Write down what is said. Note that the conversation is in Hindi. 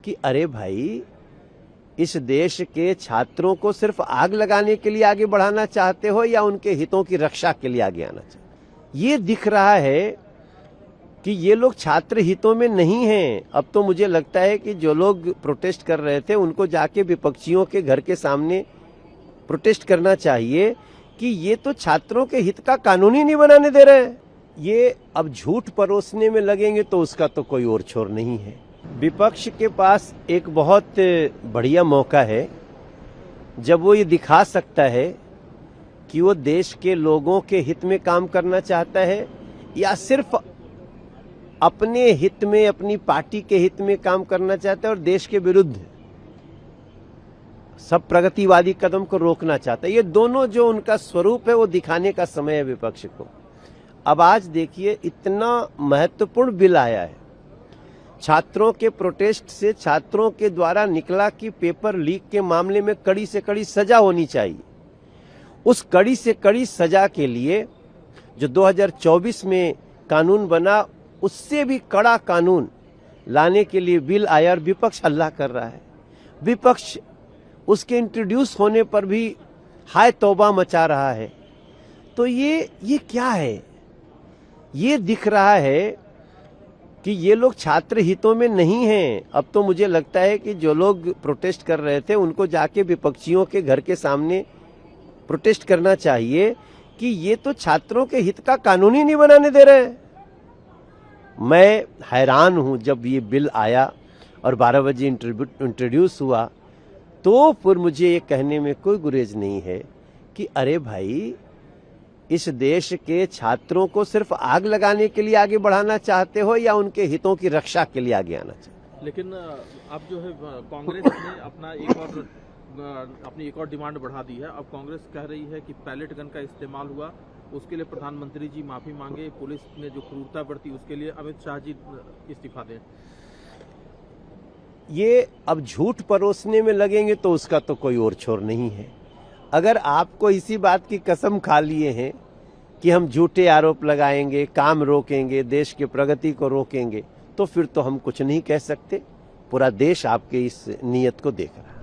कि अरे भाई, इस देश के छात्रों को सिर्फ आग लगाने के लिए आगे बढ़ाना चाहते हो या उनके हितों की रक्षा के लिए आगे आना चाहते? ये दिख रहा है कि ये लोग छात्र हितों में नहीं हैं। अब तो मुझे लगता है कि जो लोग प्रोटेस्ट कर रहे थे उनको जाके विपक्षियों के घर के सामने प्रोटेस्ट करना चाहिए कि ये तो छात्रों के हित का कानून ही नहीं बनाने दे रहे हैं। ये अब झूठ परोसने में लगेंगे तो उसका तो कोई और छोर नहीं है। विपक्ष के पास एक बहुत बढ़िया मौका है जब वो ये दिखा सकता है कि वो देश के लोगों के हित में काम करना चाहता है या सिर्फ अपने हित में, अपनी पार्टी के हित में काम करना चाहता है और देश के विरुद्ध सब प्रगतिवादी कदम को रोकना चाहता है। ये दोनों जो उनका स्वरूप है वो दिखाने का समय है विपक्ष को। अब आज देखिए, इतना महत्वपूर्ण बिल आया है छात्रों के प्रोटेस्ट से, छात्रों के द्वारा निकला कि पेपर लीक के मामले में कड़ी से कड़ी सजा होनी चाहिए। उस कड़ी से कड़ी सजा के लिए जो 2024 में कानून बना, उससे भी कड़ा कानून लाने के लिए बिल आया और विपक्ष हल्ला कर रहा है। विपक्ष उसके इंट्रोड्यूस होने पर भी हाय तौबा मचा रहा है। तो ये क्या है? ये दिख रहा है कि ये लोग छात्र हितों में नहीं हैं। अब तो मुझे लगता है कि जो लोग प्रोटेस्ट कर रहे थे उनको जाके विपक्षियों के घर के सामने प्रोटेस्ट करना चाहिए कि ये तो छात्रों के हित का कानून ही नहीं बनाने दे रहे हैं। मैं हैरान हूं, जब ये बिल आया और 12 बजे इंट्रोड्यूस हुआ तो फिर मुझे ये कहने में कोई गुरेज नहीं है कि अरे भाई, इस देश के छात्रों को सिर्फ आग लगाने के लिए आगे बढ़ाना चाहते हो या उनके हितों की रक्षा के लिए आगे आना चाहते? लेकिन अब जो है कांग्रेस ने अपनी एक और डिमांड बढ़ा दी है। अब कांग्रेस कह रही है कि पैलेट गन का इस्तेमाल हुआ, उसके लिए प्रधानमंत्री जी माफी मांगे, पुलिस ने जो क्रूरता बरती उसके लिए अमित शाह जी इस्तीफा दें। ये अब झूठ परोसने में लगेंगे तो उसका तो कोई और छोर नहीं है। अगर आपको इसी बात की कसम खा लिए हैं कि हम झूठे आरोप लगाएंगे, काम रोकेंगे, देश की प्रगति को रोकेंगे, तो फिर तो हम कुछ नहीं कह सकते। पूरा देश आपके इस नीयत को देख रहा है।